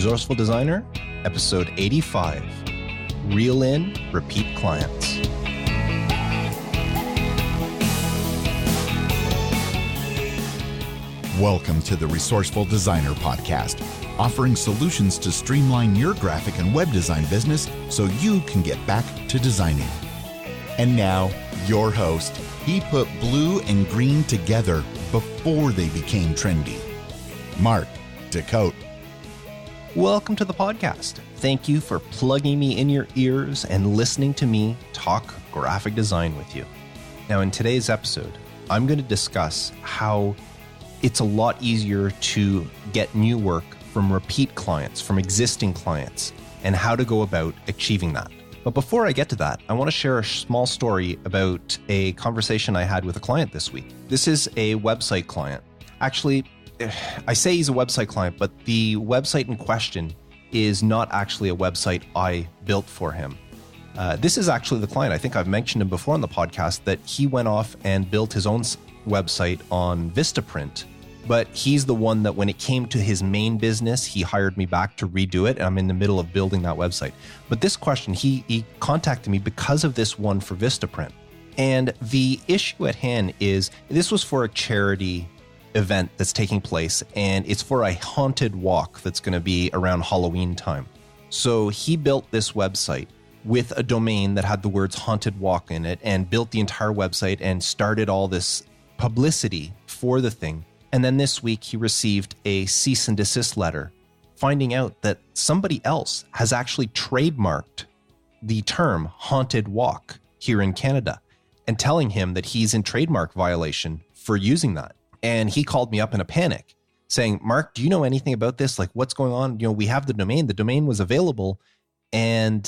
Resourceful Designer, episode 85, Reel in Repeat Clients. Welcome to the Resourceful Designer Podcast, offering solutions to streamline your graphic and web design business so you can get back to designing. And now, your host. He put blue and green together before they became trendy. Mark DeCote. Welcome to the podcast. Thank you for plugging me in your ears and listening to me talk graphic design with you. Now, in today's episode, I'm going to discuss how it's a lot easier to get new work from repeat clients, from existing clients, and how to go about achieving that. But before I get to that, I want to share a small story about a conversation I had with a client this week. This is a website client. Actually, I say he's a website client, but the website in question is not actually a website I built for him. This is actually the client. I think I've mentioned him before on the podcast that he went off and built his own website on Vistaprint, but he's the one that when it came to his main business, he hired me back to redo it. And I'm in the middle of building that website. But this question, he contacted me because of this one for Vistaprint. And the issue at hand is this was for a charity event that's taking place, and it's for a haunted walk that's going to be around Halloween time. So he built this website with a domain that had the words haunted walk in it and built the entire website and started all this publicity for the thing. And then this week he received a cease and desist letter finding out that somebody else has actually trademarked the term haunted walk here in Canada and telling him that he's in trademark violation for using that. And he called me up in a panic saying, Mark, do you know anything about this? Like, what's going on? You know, we have the domain was available. And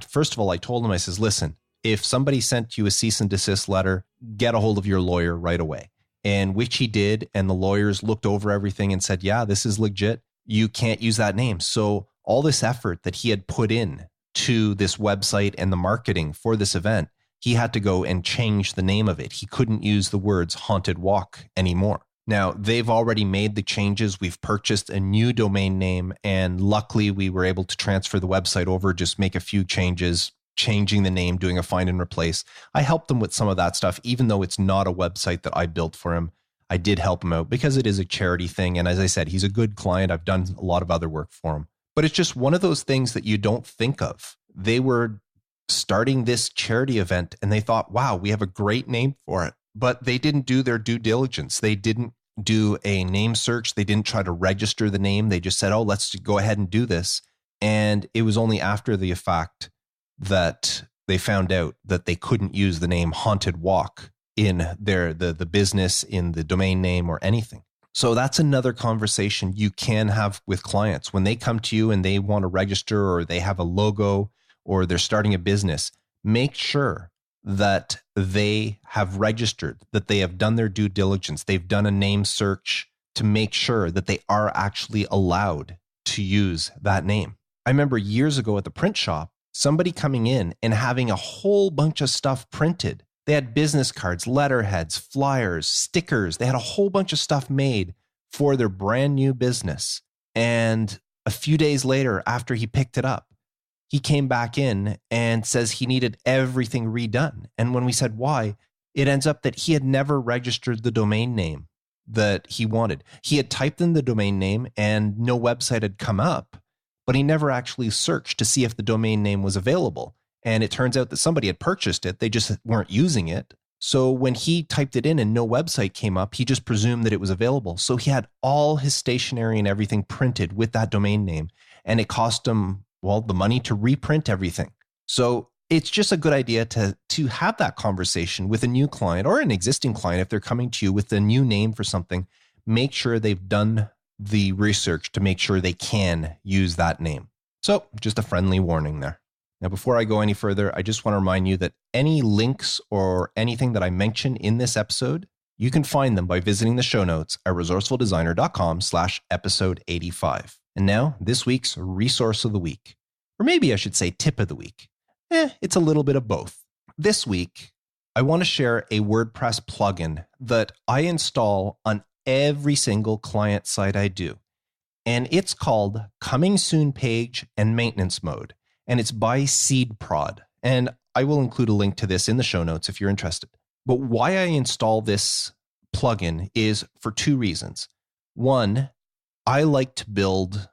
first of all, I told him, I says, listen, if somebody sent you a cease and desist letter, get a hold of your lawyer right away. And which he did. And the lawyers looked over everything and said, yeah, this is legit. You can't use that name. So all this effort that he had put in to this website and the marketing for this event, he had to go and change the name of it. He couldn't use the words haunted walk anymore. Now, they've already made the changes. We've purchased a new domain name, and luckily we were able to transfer the website over, just make a few changes, changing the name, doing a find and replace. I helped him with some of that stuff, even though it's not a website that I built for him. I did help him out because it is a charity thing. And as I said, he's a good client. I've done a lot of other work for him. But it's just one of those things that you don't think of. They were starting this charity event and they thought, wow, we have a great name for it. But they didn't do their due diligence. They didn't do a name search. They didn't try to register the name. They just said, oh, let's go ahead and do this. And it was only after the fact that they found out that they couldn't use the name haunted walk in the business, in the domain name or anything. So that's another conversation you can have with clients when they come to you and they want to register or they have a logo or they're starting a business. Make sure that they have registered, that they have done their due diligence. They've done a name search to make sure that they are actually allowed to use that name. I remember years ago at the print shop, somebody coming in and having a whole bunch of stuff printed. They had business cards, letterheads, flyers, stickers. They had a whole bunch of stuff made for their brand new business. And a few days later, after he picked it up, he came back in and says he needed everything redone. And when we said why, it ends up that he had never registered the domain name that he wanted. He had typed in the domain name and no website had come up, but he never actually searched to see if the domain name was available. And it turns out that somebody had purchased it. They just weren't using it. So when he typed it in and no website came up, he just presumed that it was available. So he had all his stationery and everything printed with that domain name. And it cost him, well, the money to reprint everything. So it's just a good idea to have that conversation with a new client or an existing client. If they're coming to you with a new name for something, make sure they've done the research to make sure they can use that name. So just a friendly warning there. Now, before I go any further, I just want to remind you that any links or anything that I mention in this episode, you can find them by visiting the show notes at resourcefuldesigner.com/episode 85. And now, this week's resource of the week, or maybe I should say tip of the week. It's a little bit of both. This week, I want to share a WordPress plugin that I install on every single client site I do. and it's called Coming Soon Page and Maintenance Mode, and it's by SeedProd. And I will include a link to this in the show notes if you're interested. But why I install this plugin is for two reasons. One, I like to build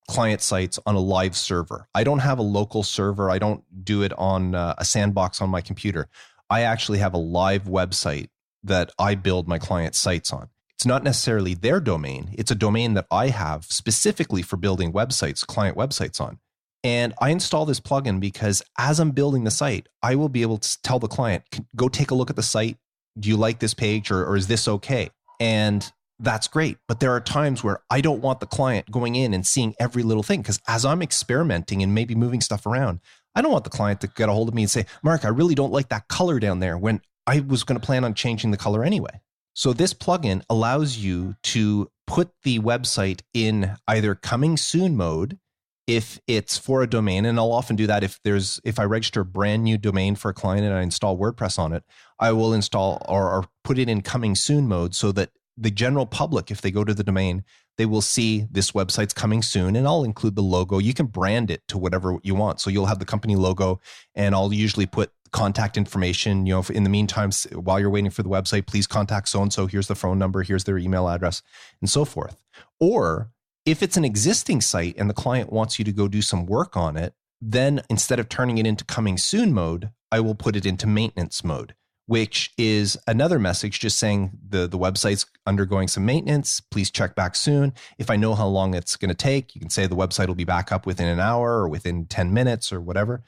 client sites on a live server. I don't have a local server. I don't do it on a sandbox on my computer. I actually have a live website that I build my client sites on. It's not necessarily their domain. It's a domain that I have specifically for building websites, client websites on. And I install this plugin because as I'm building the site, I will be able to tell the client, go take a look at the site. Do you like this page or is this okay? And that's great. But there are times where I don't want the client going in and seeing every little thing, because as I'm experimenting and maybe moving stuff around, I don't want the client to get a hold of me and say, Mark, I really don't like that color down there, when I was going to plan on changing the color anyway. So this plugin allows you to put the website in either coming soon mode if it's for a domain, and I'll often do that if I register a brand new domain for a client and I install WordPress on it, I will install or put it in coming soon mode so that the general public, if they go to the domain, they will see this website's coming soon, and I'll include the logo. You can brand it to whatever you want. So you'll have the company logo, and I'll usually put contact information. You know, in the meantime, while you're waiting for the website, please contact so-and-so. Here's the phone number. Here's their email address, and so forth. Or if it's an existing site and the client wants you to go do some work on it, then instead of turning it into coming soon mode, I will put it into maintenance mode, which is another message just saying the website's undergoing some maintenance. Please check back soon. If I know how long it's going to take, you can say the website will be back up within an hour or within 10 minutes or whatever.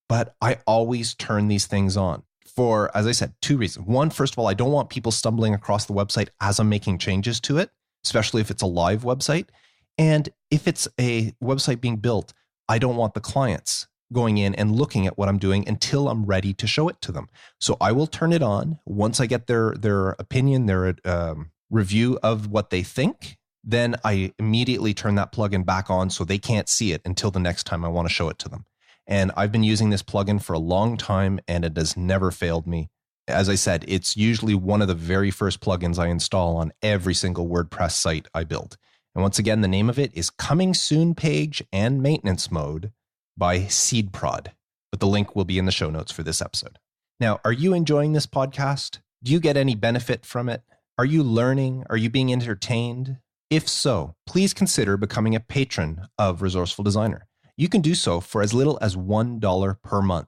But I always turn these things on for, as I said, two reasons. One, first of all, I don't want people stumbling across the website as I'm making changes to it, especially if it's a live website. And if it's a website being built, I don't want the clients going in and looking at what I'm doing until I'm ready to show it to them. So I will turn it on once I get their opinion, their review of what they think. Then I immediately turn that plugin back on so they can't see it until the next time I want to show it to them. And I've been using this plugin for a long time, and it has never failed me. As I said, it's usually one of the very first plugins I install on every single WordPress site I build. And once again, the name of it is Coming Soon Page and Maintenance Mode by SeedProd. But the link will be in the show notes for this episode. Now, are you enjoying this podcast? Do you get any benefit from it? Are you learning? Are you being entertained? If so, please consider becoming a patron of Resourceful Designer. You can do so for as little as $1 per month.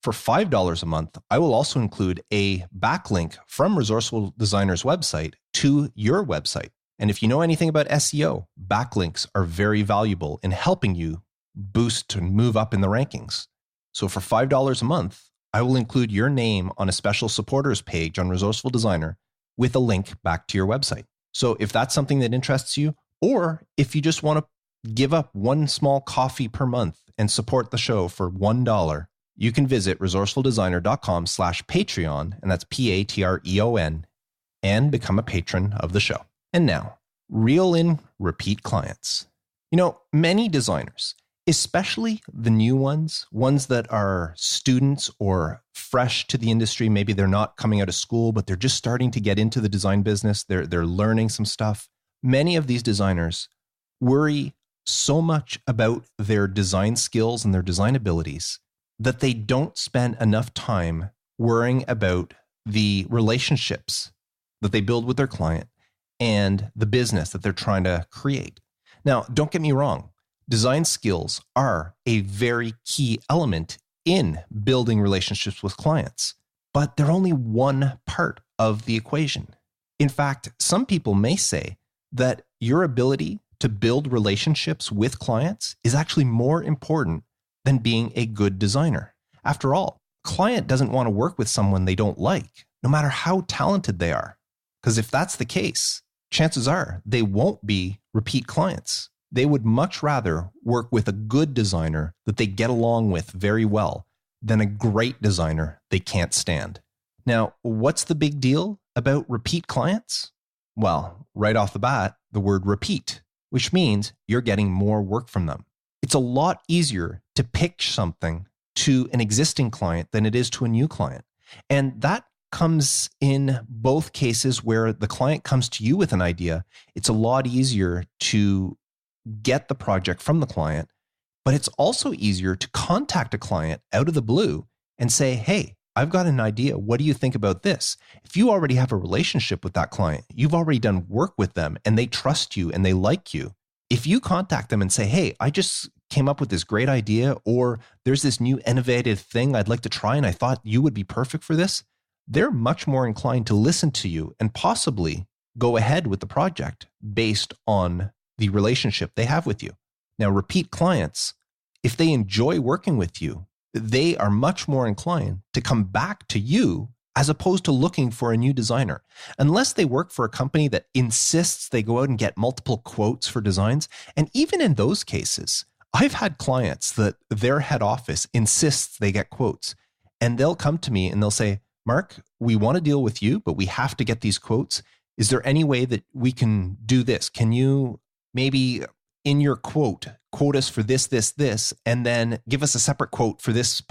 For $5 a month, I will also include a backlink from Resourceful Designer's website to your website. And if you know anything about SEO, backlinks are very valuable in helping you boost and move up in the rankings. So for $5 a month, I will include your name on a special supporters page on Resourceful Designer with a link back to your website. So if that's something that interests you, or if you just want to give up one small coffee per month and support the show for $1, you can visit resourcefuldesigner.com/Patreon, and that's Patreon, and become a patron of the show. And now, reel in repeat clients. You know, many designers, especially the new ones that are students or fresh to the industry, maybe they're not coming out of school, but they're just starting to get into the design business. They're learning some stuff. Many of these designers worry so much about their design skills and their design abilities that they don't spend enough time worrying about the relationships that they build with their client and the business that they're trying to create. Now, don't get me wrong. Design skills are a very key element in building relationships with clients, but they're only one part of the equation. In fact, some people may say that your ability to build relationships with clients is actually more important than being a good designer. After all, a client doesn't want to work with someone they don't like, no matter how talented they are. Because if that's the case, chances are they won't be repeat clients. They would much rather work with a good designer that they get along with very well than a great designer they can't stand. Now, what's the big deal about repeat clients? Well, right off the bat, the word repeat, which means you're getting more work from them. It's a lot easier to pitch something to an existing client than it is to a new client. And that comes in both cases where the client comes to you with an idea. It's a lot easier to get the project from the client, but it's also easier to contact a client out of the blue and say, hey, I've got an idea. What do you think about this? If you already have a relationship with that client, you've already done work with them and they trust you and they like you. If you contact them and say, hey, I just came up with this great idea, or there's this new innovative thing I'd like to try and I thought you would be perfect for this, they're much more inclined to listen to you and possibly go ahead with the project based on the relationship they have with you. Now, repeat clients, if they enjoy working with you, they are much more inclined to come back to you as opposed to looking for a new designer. Unless they work for a company that insists they go out and get multiple quotes for designs. And even in those cases, I've had clients that their head office insists they get quotes, and they'll come to me and they'll say, Mark, we want to deal with you, but we have to get these quotes. Is there any way that we can do this? Can you maybe in your quote us for this, and then give us a separate quote for this,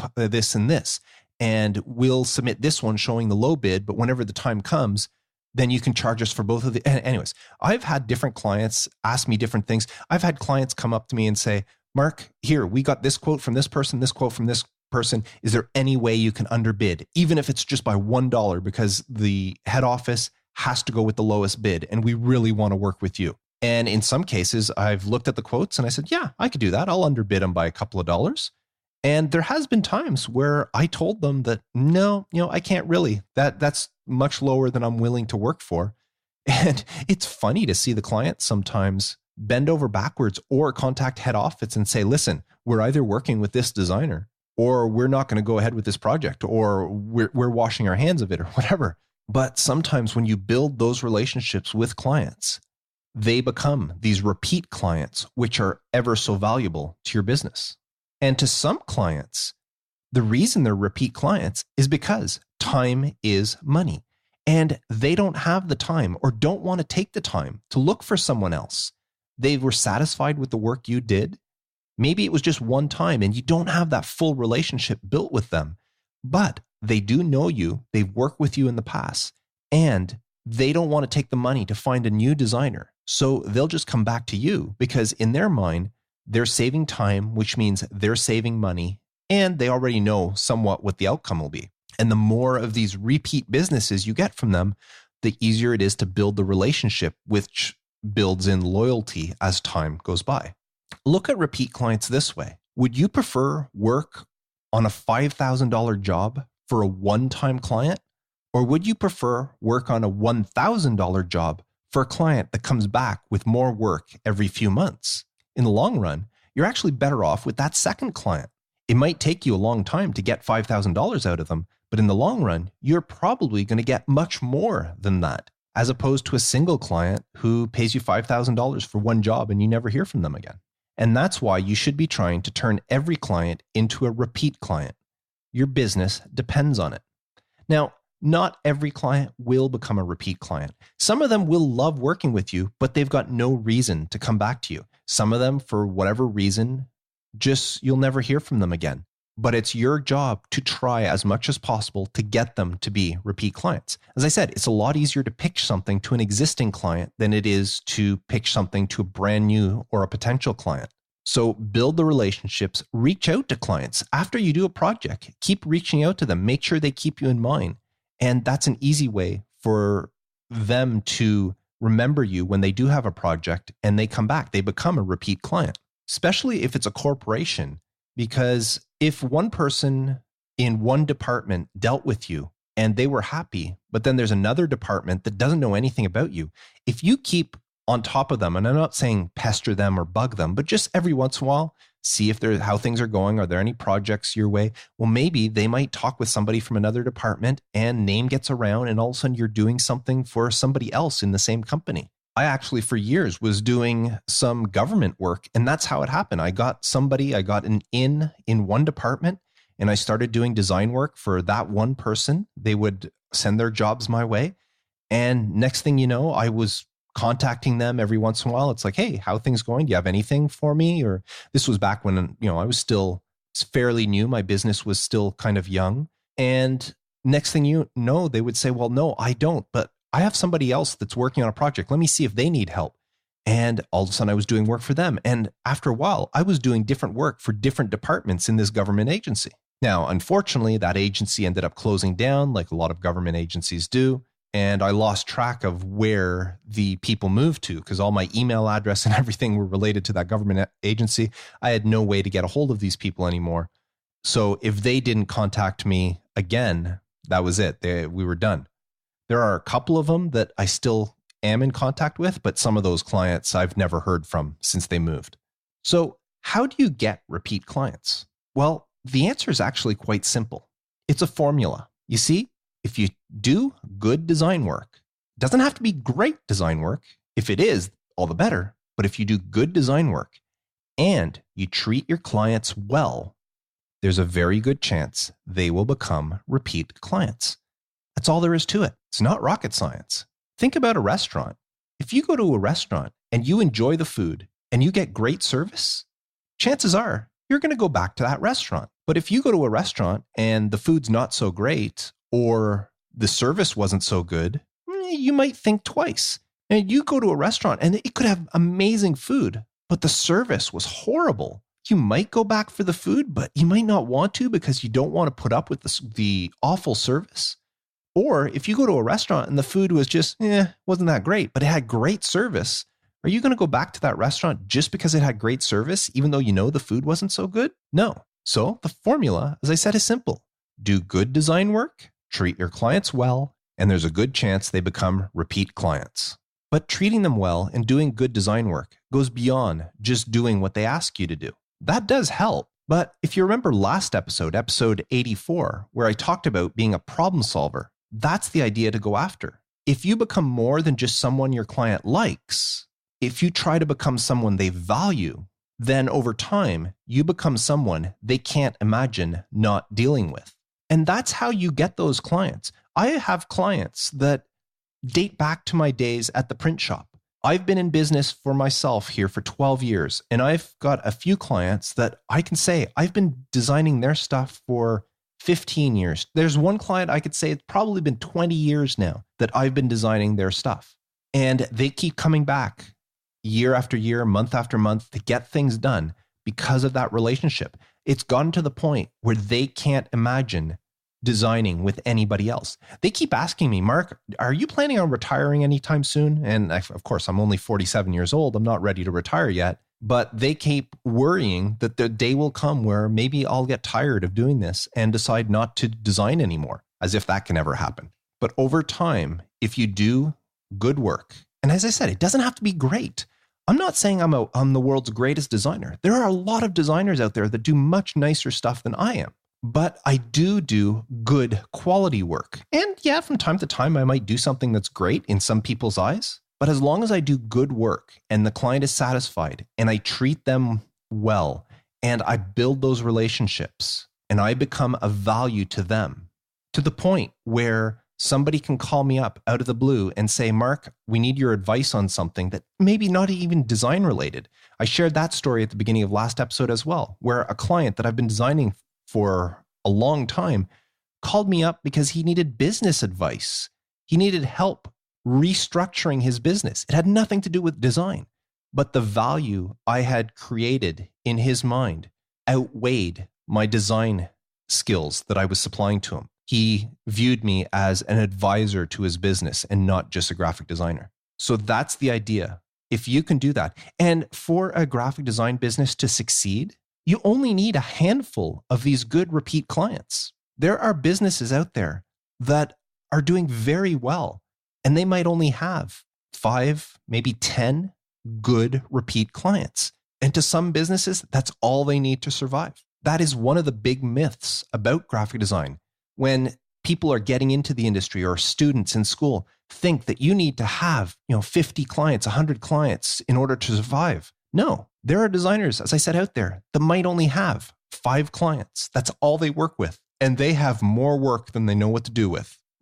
and this, and we'll submit this one showing the low bid, but whenever the time comes, then you can charge us for both of the, anyways, I've had different clients ask me different things. I've had clients come up to me and say, Mark, here, we got this quote from this person, this quote from this person. Is there any way you can underbid, even if it's just by $1, because the head office has to go with the lowest bid and we really want to work with you? And in some cases, I've looked at the quotes and I said, yeah, I could do that. I'll underbid them by a couple of dollars. And there has been times where I told them that, no, I can't really, that's much lower than I'm willing to work for. And it's funny to see the client sometimes bend over backwards or contact head office and say, listen, we're either working with this designer or we're not going to go ahead with this project, or we're washing our hands of it or whatever. But sometimes when you build those relationships with clients, they become these repeat clients, which are ever so valuable to your business. And to some clients, the reason they're repeat clients is because time is money, and they don't have the time or don't want to take the time to look for someone else. They were satisfied with the work you did. Maybe it was just one time and you don't have that full relationship built with them, but they do know you. They've worked with you in the past, and they don't want to take the money to find a new designer. So they'll just come back to you because in their mind, they're saving time, which means they're saving money, and they already know somewhat what the outcome will be. And the more of these repeat businesses you get from them, the easier it is to build the relationship, which builds in loyalty as time goes by. Look at repeat clients this way. Would you prefer work on a $5,000 job for a one-time client? Or would you prefer work on a $1,000 job for a client that comes back with more work every few months? In the long run, you're actually better off with that second client. It might take you a long time to get $5,000 out of them, but in the long run, you're probably going to get much more than that, as opposed to a single client who pays you $5,000 for one job and you never hear from them again. And that's why you should be trying to turn every client into a repeat client. Your business depends on it. Now, not every client will become a repeat client. Some of them will love working with you, but they've got no reason to come back to you. Some of them, for whatever reason, just you'll never hear from them again. But it's your job to try as much as possible to get them to be repeat clients. As I said, it's a lot easier to pitch something to an existing client than it is to pitch something to a brand new or a potential client. So build the relationships, reach out to clients. After you do a project, keep reaching out to them. Make sure they keep you in mind. And that's an easy way for them to remember you when they do have a project and they come back. They become a repeat client, especially if it's a corporation. Because if one person in one department dealt with you and they were happy, but then there's another department that doesn't know anything about you, if you keep on top of them, and I'm not saying pester them or bug them, but just every once in a while, see if how things are going. Are there any projects your way? Well, maybe they might talk with somebody from another department and name gets around and all of a sudden you're doing something for somebody else in the same company. I actually for years was doing some government work, and that's how it happened. I got an in one department, and I started doing design work for that one person. They would send their jobs my way. And next thing you know, I was contacting them every once in a while. It's like, hey, how are things going? Do you have anything for me? Or this was back when, I was still fairly new. My business was still kind of young. And next thing you know, they would say, well, no, I don't, but I have somebody else that's working on a project. Let me see if they need help. And all of a sudden I was doing work for them. And after a while, I was doing different work for different departments in this government agency. Now, unfortunately, that agency ended up closing down like a lot of government agencies do. And I lost track of where the people moved to because all my email address and everything were related to that government agency. I had no way to get a hold of these people anymore. So if they didn't contact me again, that was it. We were done. There are a couple of them that I still am in contact with, but some of those clients I've never heard from since they moved. So how do you get repeat clients? Well, the answer is actually quite simple. It's a formula. You see, if you do good design work, it doesn't have to be great design work. If it is, all the better. But if you do good design work and you treat your clients well, there's a very good chance they will become repeat clients. That's all there is to it. It's not rocket science. Think about a restaurant. If you go to a restaurant and you enjoy the food and you get great service, chances are you're going to go back to that restaurant. But if you go to a restaurant and the food's not so great or the service wasn't so good, you might think twice. And you go to a restaurant and it could have amazing food, but the service was horrible. You might go back for the food, but you might not want to because you don't want to put up with the awful service. Or if you go to a restaurant and the food was just, wasn't that great, but it had great service, are you going to go back to that restaurant just because it had great service, even though you know the food wasn't so good? No. So the formula, as I said, is simple. Do good design work, treat your clients well, and there's a good chance they become repeat clients. But treating them well and doing good design work goes beyond just doing what they ask you to do. That does help. But if you remember last episode, episode 84, where I talked about being a problem solver, that's the idea to go after. If you become more than just someone your client likes, if you try to become someone they value, then over time, you become someone they can't imagine not dealing with. And that's how you get those clients. I have clients that date back to my days at the print shop. I've been in business for myself here for 12 years, and I've got a few clients that I can say I've been designing their stuff for 15 years. There's one client I could say it's probably been 20 years now that I've been designing their stuff. And they keep coming back year after year, month after month to get things done because of that relationship. It's gotten to the point where they can't imagine designing with anybody else. They keep asking me, Mark, are you planning on retiring anytime soon? And of course, I'm only 47 years old. I'm not ready to retire yet. But they keep worrying that the day will come where maybe I'll get tired of doing this and decide not to design anymore, as if that can ever happen. But over time, if you do good work, and as I said, it doesn't have to be great. I'm not saying I'm the world's greatest designer. There are a lot of designers out there that do much nicer stuff than I am. But I do good quality work. And yeah, from time to time, I might do something that's great in some people's eyes. But as long as I do good work and the client is satisfied and I treat them well and I build those relationships and I become a value to them to the point where somebody can call me up out of the blue and say, Mark, we need your advice on something that maybe not even design related. I shared that story at the beginning of last episode as well, where a client that I've been designing for a long time called me up because he needed business advice. He needed help restructuring his business. It had nothing to do with design, but the value I had created in his mind outweighed my design skills that I was supplying to him. He viewed me as an advisor to his business and not just a graphic designer. So that's the idea. If you can do that, and for a graphic design business to succeed, you only need a handful of these good repeat clients. There are businesses out there that are doing very well, and they might only have 5, maybe 10 good repeat clients. And to some businesses, that's all they need to survive. That is one of the big myths about graphic design. When people are getting into the industry or students in school think that you need to have, 50 clients, 100 clients in order to survive. No, there are designers, as I said out there, that might only have 5 clients. That's all they work with. And they have more work than they know what to do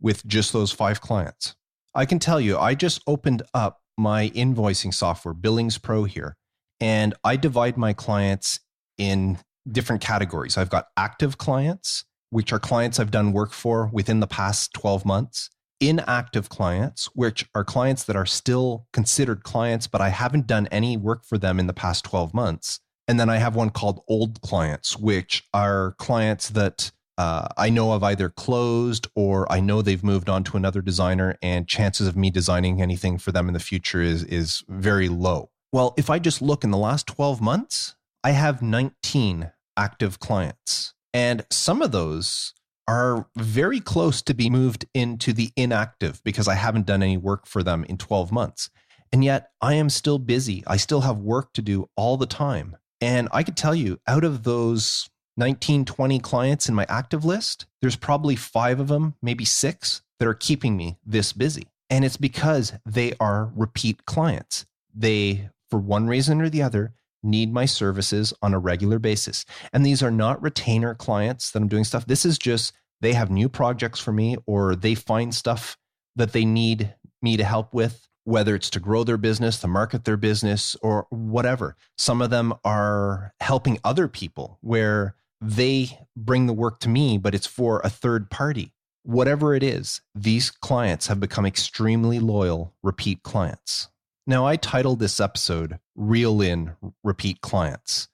with just those 5 clients. I can tell you, I just opened up my invoicing software, Billings Pro here, and I divide my clients in different categories. I've got active clients, which are clients I've done work for within the past 12 months. inactive clients, which are clients that are still considered clients, but I haven't done any work for them in the past 12 months. And then I have one called old clients, which are clients that I know have either closed or I know they've moved on to another designer, and chances of me designing anything for them in the future is very low. Well, if I just look in the last 12 months, I have 19 active clients. And some of those are very close to be moved into the inactive because I haven't done any work for them in 12 months. And yet I am still busy. I still have work to do all the time. And I could tell you, out of those 19, 20 clients in my active list, there's probably 5 of them, maybe 6, that are keeping me this busy. And it's because they are repeat clients. They, for one reason or the other, need my services on a regular basis. And these are not retainer clients that I'm doing stuff. This is just, they have new projects for me, or they find stuff that they need me to help with, whether it's to grow their business, to market their business, or whatever. Some of them are helping other people where they bring the work to me, but it's for a third party. Whatever it is, these clients have become extremely loyal, repeat clients. Now, I titled this episode, Reel In Repeat Clients.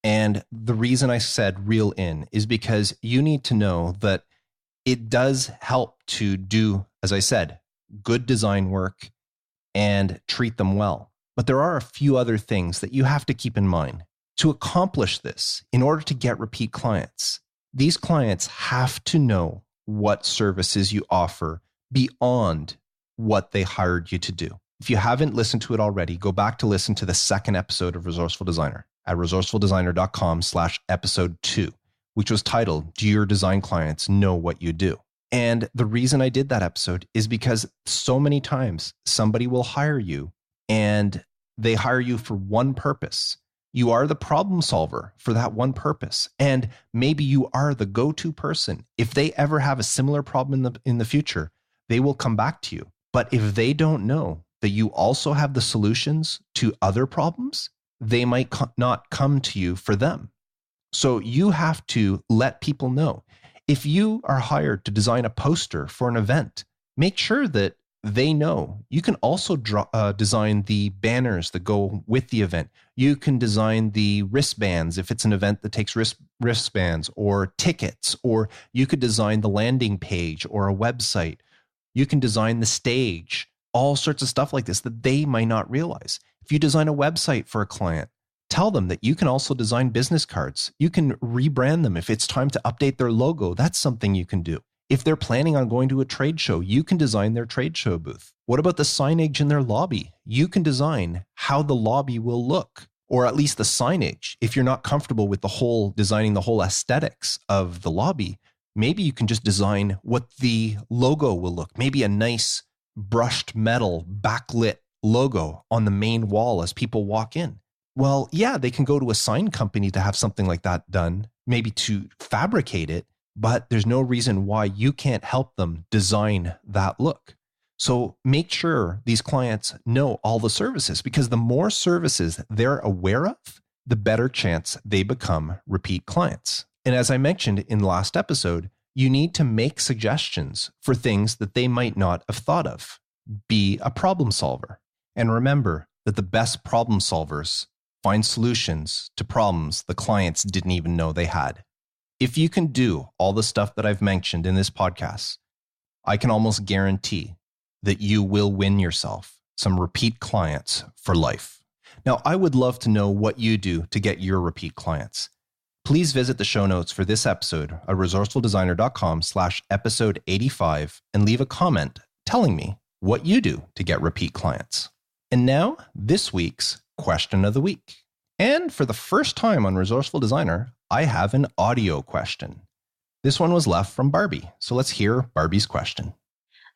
And the reason I said reel in is because you need to know that it does help to do, as I said, good design work and treat them well. But there are a few other things that you have to keep in mind. To accomplish this, in order to get repeat clients, these clients have to know what services you offer beyond what they hired you to do. If you haven't listened to it already, go back to listen to the second episode of Resourceful Designer at resourcefuldesigner.com/episode 2, which was titled, Do Your Design Clients Know What You Do? And the reason I did that episode is because so many times somebody will hire you and they hire you for one purpose. You are the problem solver for that one purpose. And maybe you are the go-to person. If they ever have a similar problem in the future, they will come back to you. But if they don't know that you also have the solutions to other problems, they might not come to you for them. So you have to let people know. If you are hired to design a poster for an event, make sure that they know. You can also design the banners that go with the event. You can design the wristbands if it's an event that takes wristbands, or tickets, or you could design the landing page or a website. You can design the stage, all sorts of stuff like this that they might not realize. If you design a website for a client, tell them that you can also design business cards. You can rebrand them. If it's time to update their logo, that's something you can do. If they're planning on going to a trade show, you can design their trade show booth. What about the signage in their lobby? You can design how the lobby will look, or at least the signage. If you're not comfortable with designing the whole aesthetics of the lobby, maybe you can just design what the logo will look. Maybe a nice brushed metal backlit logo on the main wall as people walk in. Well, yeah, they can go to a sign company to have something like that done, maybe to fabricate it, but there's no reason why you can't help them design that look. So make sure these clients know all the services, because the more services they're aware of, the better chance they become repeat clients. And as I mentioned in the last episode, you need to make suggestions for things that they might not have thought of. Be a problem solver. And remember that the best problem solvers find solutions to problems the clients didn't even know they had. If you can do all the stuff that I've mentioned in this podcast, I can almost guarantee that you will win yourself some repeat clients for life. Now, I would love to know what you do to get your repeat clients. Please visit the show notes for this episode at resourcefuldesigner.com/episode 85 and leave a comment telling me what you do to get repeat clients. And now, this week's question of the week. And for the first time on Resourceful Designer, I have an audio question. This one was left from Barbie. So let's hear Barbie's question.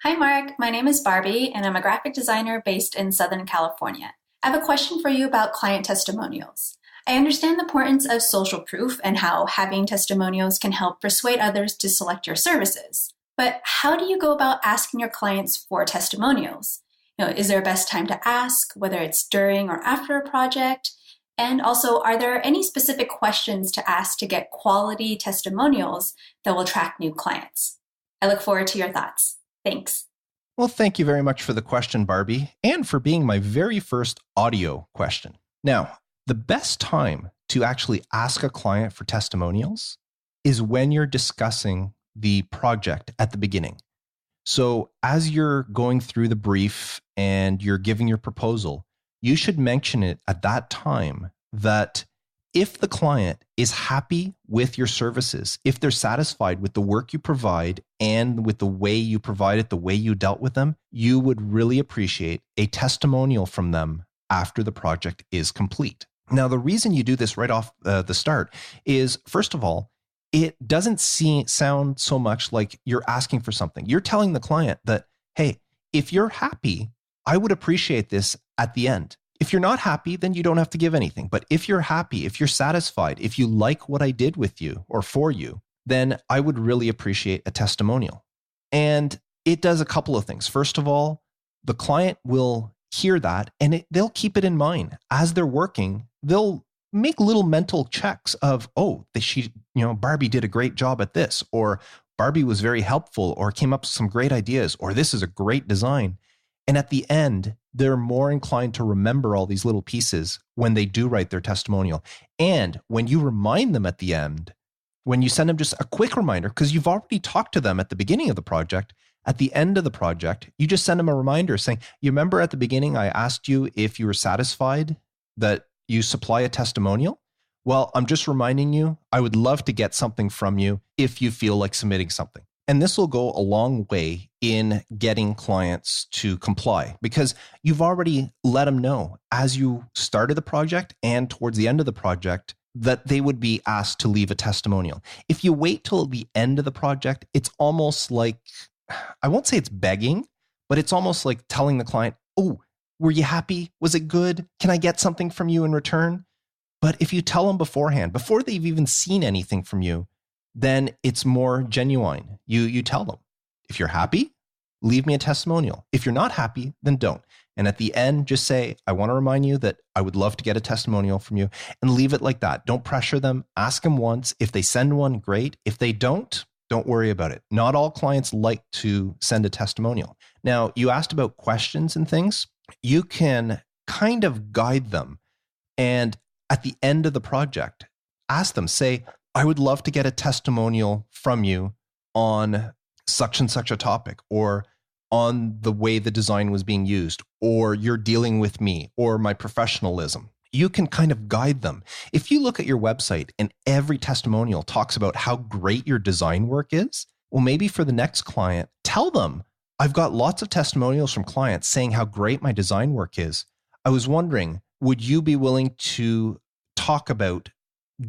Hi, Mark. My name is Barbie, and I'm a graphic designer based in Southern California. I have a question for you about client testimonials. I understand the importance of social proof and how having testimonials can help persuade others to select your services. But how do you go about asking your clients for testimonials? Is there a best time to ask, whether it's during or after a project? And also, are there any specific questions to ask to get quality testimonials that will attract new clients? I look forward to your thoughts. Thanks. Well, thank you very much for the question, Barbie, and for being my very first audio question. Now, the best time to actually ask a client for testimonials is when you're discussing the project at the beginning. So as you're going through the brief and you're giving your proposal, you should mention it at that time that if the client is happy with your services, if they're satisfied with the work you provide and with the way you provide it, the way you dealt with them, you would really appreciate a testimonial from them after the project is complete. Now, the reason you do this right off the start is, first of all, it doesn't sound so much like you're asking for something. You're telling the client that, hey, if you're happy, I would appreciate this at the end. If you're not happy, then you don't have to give anything. But if you're happy, if you're satisfied, if you like what I did with you or for you, then I would really appreciate a testimonial. And it does a couple of things. First of all, the client will hear that and they'll keep it in mind as they're working. They'll make little mental checks of, Barbie did a great job at this, or Barbie was very helpful, or came up with some great ideas, or this is a great design. And at the end, they're more inclined to remember all these little pieces when they do write their testimonial. And when you remind them at the end, when you send them just a quick reminder, because you've already talked to them at the beginning of the project, at the end of the project, you just send them a reminder saying, you remember at the beginning, I asked you if you were satisfied that you supply a testimonial? Well, I'm just reminding you, I would love to get something from you if you feel like submitting something. And this will go a long way in getting clients to comply because you've already let them know as you started the project and towards the end of the project that they would be asked to leave a testimonial. If you wait till the end of the project, it's almost like, I won't say it's begging, but it's almost like telling the client, oh, were you happy? Was it good? Can I get something from you in return? But if you tell them beforehand, before they've even seen anything from you, then it's more genuine. You tell them, if you're happy, leave me a testimonial. If you're not happy, then don't. And at the end, just say, I want to remind you that I would love to get a testimonial from you, and leave it like that. Don't pressure them. Ask them once. If they send one, great. If they don't worry about it. Not all clients like to send a testimonial. Now, you asked about questions and things. You can kind of guide them. And at the end of the project, ask them, say, I would love to get a testimonial from you on such and such a topic, or on the way the design was being used, or you're dealing with me, or my professionalism. You can kind of guide them. If you look at your website and every testimonial talks about how great your design work is, well, maybe for the next client, tell them, I've got lots of testimonials from clients saying how great my design work is. I was wondering, would you be willing to talk about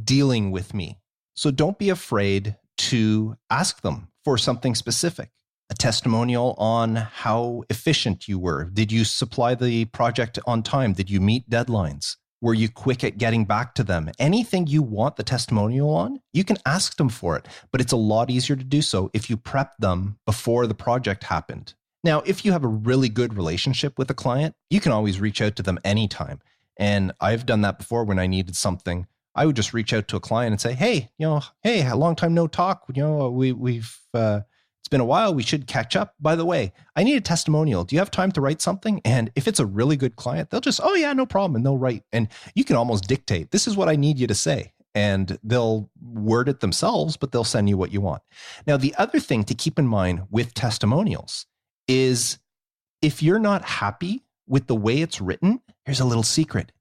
dealing with me? So don't be afraid to ask them for something specific. A testimonial on how efficient you were. Did you supply the project on time? Did you meet deadlines? Were you quick at getting back to them? Anything you want the testimonial on, you can ask them for it, but it's a lot easier to do so if you prep them before the project happened. Now, if you have a really good relationship with a client, you can always reach out to them anytime. And I've done that before when I needed something. I would just reach out to a client and say, hey, a long time no talk. It's been a while. We should catch up. By the way, I need a testimonial. Do you have time to write something? And if it's a really good client, they'll just, oh yeah, no problem. And they'll write. And you can almost dictate, this is what I need you to say. And they'll word it themselves, but they'll send you what you want. Now, the other thing to keep in mind with testimonials is if you're not happy with the way it's written, here's a little secret.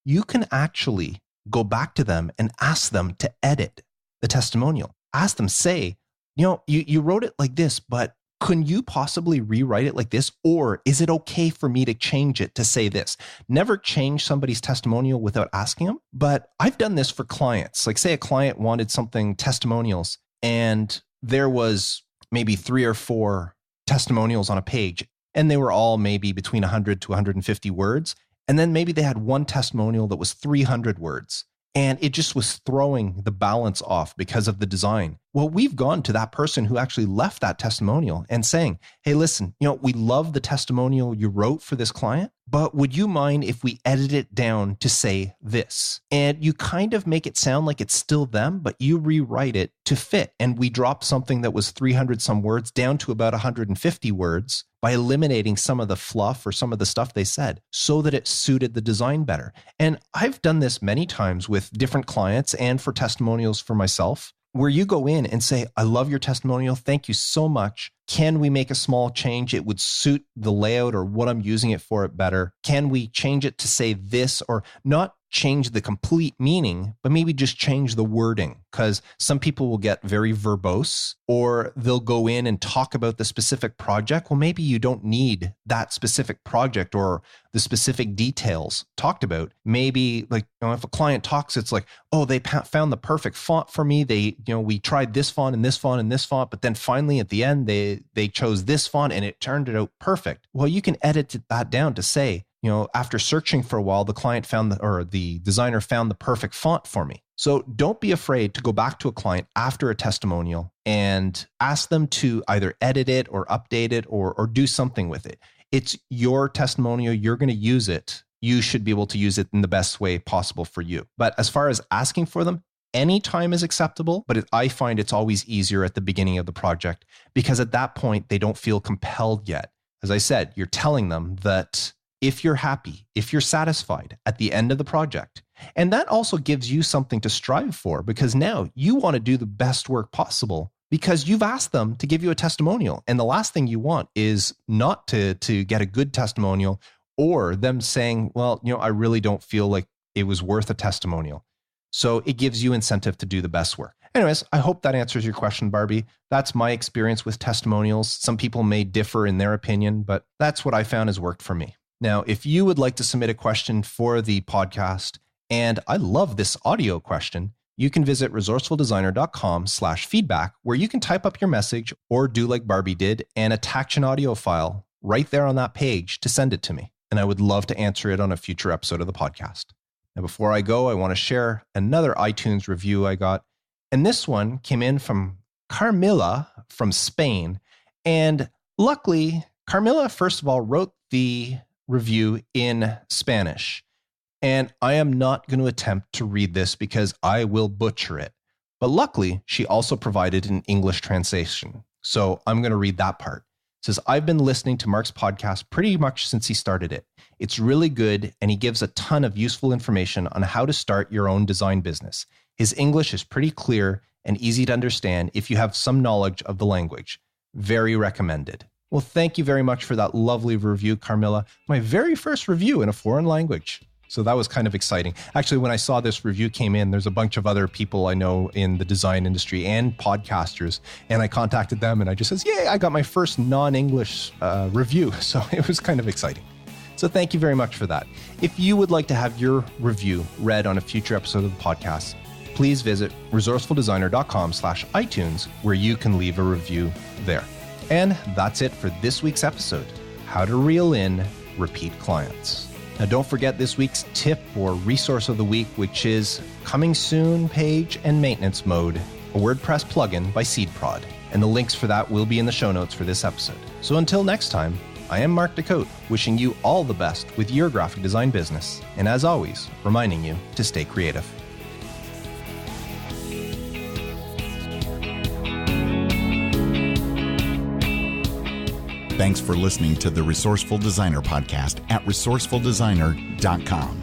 You can actually go back to them and ask them to edit the testimonial. Ask them, say, you wrote it like this, but couldn't you possibly rewrite it like this? Or is it okay for me to change it to say this? Never change somebody's testimonial without asking them. But I've done this for clients. Like say a client wanted something testimonials and there was maybe 3 or 4 testimonials on a page and they were all maybe between 100 to 150 words. And then maybe they had one testimonial that was 300 words. And it just was throwing the balance off because of the design. Well, we've gone to that person who actually left that testimonial and saying, hey, listen, we love the testimonial you wrote for this client, but would you mind if we edit it down to say this? And you kind of make it sound like it's still them, but you rewrite it to fit. And we dropped something that was 300 some words down to about 150 words by eliminating some of the fluff or some of the stuff they said so that it suited the design better. And I've done this many times with different clients and for testimonials for myself, where you go in and say, I love your testimonial. Thank you so much. Can we make a small change? It would suit the layout or what I'm using it for it better. Can we change it to say this, or not change the complete meaning, but maybe just change the wording? Because some people will get very verbose, or they'll go in and talk about the specific project. Well, maybe you don't need that specific project or the specific details talked about. Maybe if a client talks, it's like, oh, they found the perfect font for me. We tried this font and this font and this font, but then finally at the end, they chose this font and it turned it out perfect. Well, you can edit that down to say, after searching for a while, the designer found the perfect font for me. So don't be afraid to go back to a client after a testimonial and ask them to either edit it or update it or do something with it. It's your testimonial. You're going to use it. You should be able to use it in the best way possible for you. But as far as asking for them, any time is acceptable, but I find it's always easier at the beginning of the project because at that point, they don't feel compelled yet. As I said, you're telling them that if you're happy, if you're satisfied at the end of the project, and that also gives you something to strive for because now you want to do the best work possible because you've asked them to give you a testimonial. And the last thing you want is not to get a good testimonial or them saying, well, I really don't feel like it was worth a testimonial. So it gives you incentive to do the best work. Anyways, I hope that answers your question, Barbie. That's my experience with testimonials. Some people may differ in their opinion, but that's what I found has worked for me. Now, if you would like to submit a question for the podcast, and I love this audio question, you can visit resourcefuldesigner.com/feedback, where you can type up your message or do like Barbie did and attach an audio file right there on that page to send it to me. And I would love to answer it on a future episode of the podcast. Now, before I go, I want to share another iTunes review I got. And this one came in from Carmilla from Spain. And luckily, Carmilla, first of all, wrote the review in Spanish. And I am not going to attempt to read this because I will butcher it. But luckily, she also provided an English translation. So I'm going to read that part. It says, I've been listening to Mark's podcast pretty much since he started it. It's really good, and he gives a ton of useful information on how to start your own design business. His English is pretty clear and easy to understand if you have some knowledge of the language. Very recommended. Well, thank you very much for that lovely review, Carmilla. My very first review in a foreign language. So that was kind of exciting. Actually, when I saw this review came in, there's a bunch of other people I know in the design industry and podcasters. And I contacted them and I just says, yay, I got my first non-English review. So it was kind of exciting. So thank you very much for that. If you would like to have your review read on a future episode of the podcast, please visit resourcefuldesigner.com/iTunes, where you can leave a review there. And that's it for this week's episode, How to Reel in Repeat Clients. Now, don't forget this week's tip or resource of the week, which is Coming Soon Page and Maintenance Mode, a WordPress plugin by SeedProd. And the links for that will be in the show notes for this episode. So until next time, I am Mark Decote, wishing you all the best with your graphic design business. And as always, reminding you to stay creative. Thanks for listening to the Resourceful Designer podcast at resourcefuldesigner.com.